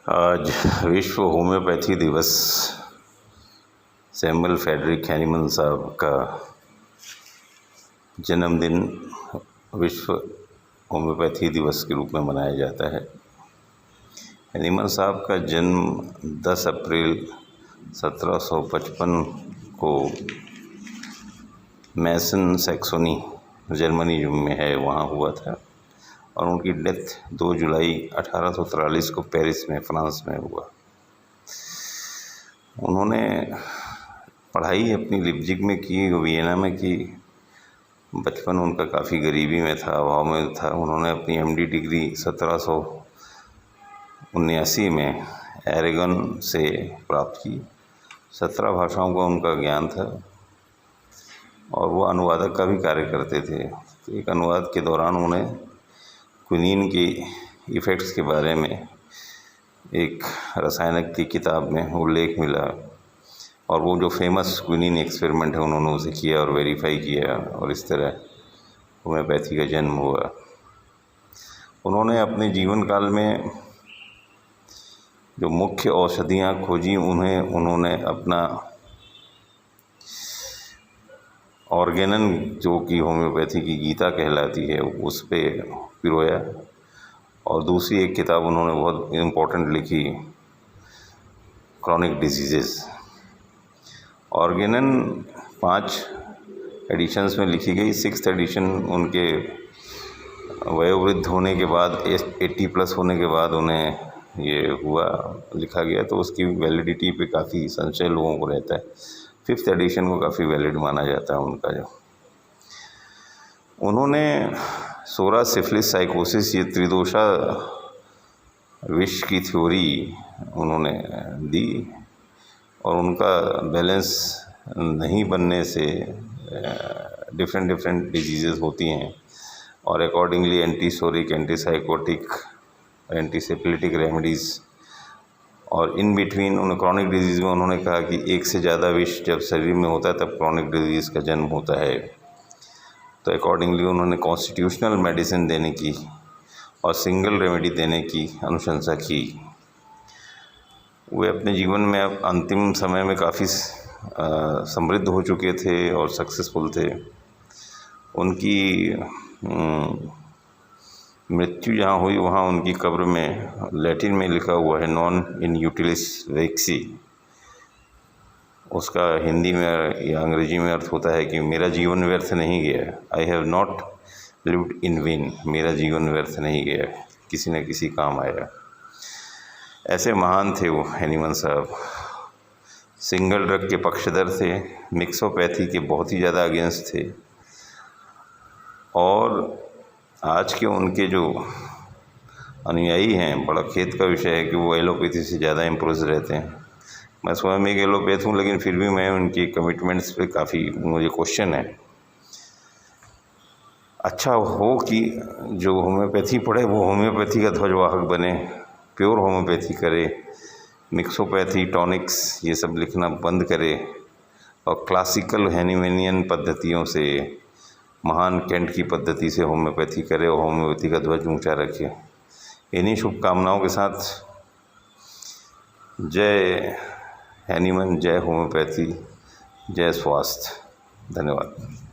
आज विश्व होम्योपैथी दिवस। सैमुअल फ्रेडरिक हैनीमन साहब का जन्मदिन विश्व होम्योपैथी दिवस के रूप में मनाया जाता है। हैनीमन साहब का जन्म 10 अप्रैल 1755 को मैसन सैक्सोनी जर्मनी में है वहाँ हुआ था और उनकी डेथ 2 जुलाई 1843 को पेरिस में फ्रांस में हुआ। उन्होंने पढ़ाई अपनी लिप्जिग में की, वियना में की। बचपन उनका काफ़ी गरीबी में था, अभाव में था। उन्होंने अपनी एमडी डिग्री 1779 में एरेगन से प्राप्त की। 17 भाषाओं का उनका ज्ञान था और वो अनुवादक का भी कार्य करते थे। तो एक अनुवाद के दौरान उन्हें क्विनीन के इफ़ेक्ट्स के बारे में एक रसायनक की किताब में उल्लेख मिला और वो जो फेमस क्विनीन एक्सपेरिमेंट है उन्होंने उसे किया और वेरीफाई किया और इस तरह होम्योपैथी का जन्म हुआ। उन्होंने अपने जीवन काल में जो मुख्य औषधियाँ खोजी उन्होंने अपना ऑर्गेनन, जो कि होम्योपैथी की गीता कहलाती है, उस पे पिरोया। और दूसरी एक किताब उन्होंने बहुत इम्पोर्टेंट लिखी, क्रॉनिक डिजीज़ेस। ऑर्गेनन 5 एडिशंस में लिखी गई। 6th एडिशन उनके वयोवृद्ध होने के बाद, 80+ होने के बाद उन्हें ये लिखा गया, तो उसकी वैलिडिटी पे काफ़ी संशय लोगों को रहता है। 5th एडिशन को काफ़ी वैलिड माना जाता है उनका। जो उन्होंने सोरा, सिफिलिस, साइकोसिस, ये त्रिदोषा विष की थ्योरी उन्होंने दी और उनका बैलेंस नहीं बनने से डिफरेंट डिजीज़ेस होती हैं और अकॉर्डिंगली एंटीसोरिक, एंटीसाइकोटिक, एंटीसेपिलिटिक रेमेडीज़ और इन बिटवीन उन क्रॉनिक डिजीज़ में उन्होंने कहा कि एक से ज़्यादा विष जब शरीर में होता है तब क्रॉनिक डिजीज़ का जन्म होता है। तो अकॉर्डिंगली उन्होंने कॉन्स्टिट्यूशनल मेडिसिन देने की और सिंगल रेमेडी देने की अनुशंसा की। वे अपने जीवन में अब अंतिम समय में काफ़ी समृद्ध हो चुके थे और सक्सेसफुल थे। उनकी मृत्यु जहाँ हुई वहाँ उनकी कब्र में लैटिन में लिखा हुआ है, नॉन इन यूटिलिस वेक्सी। उसका हिंदी में या अंग्रेजी में अर्थ होता है कि मेरा जीवन व्यर्थ नहीं गया। I have not lived in when. मेरा जीवन व्यर्थ नहीं गया, किसी न किसी काम आया। ऐसे महान थे वो हैनीमन साहब। सिंगल ड्रग के पक्षधर थे, मिक्सोपैथी के बहुत ही ज़्यादा अगेंस्ट थे और आज के उनके जो अनुयायी हैं, बड़ा खेद का विषय है कि वो एलोपैथी से ज़्यादा इम्प्रेस रहते हैं। मैं स्वयं एक एलोपैथ हूँ, लेकिन फिर भी मैं उनकी कमिटमेंट्स पे काफ़ी मुझे क्वेश्चन है। अच्छा हो कि जो होम्योपैथी पढ़े वो होम्योपैथी का ध्वजवाहक बने, प्योर होम्योपैथी करे, मिक्सोपैथी, टॉनिक्स ये सब लिखना बंद करे और क्लासिकल हैनीमैनियन पद्धतियों से, महान केंट की पद्धति से होम्योपैथी करे और होम्योपैथी का ध्वज ऊंचा रखे। इन्हीं शुभकामनाओं के साथ जय हैनीमन, जय होम्योपैथी, जय स्वास्थ्य। धन्यवाद।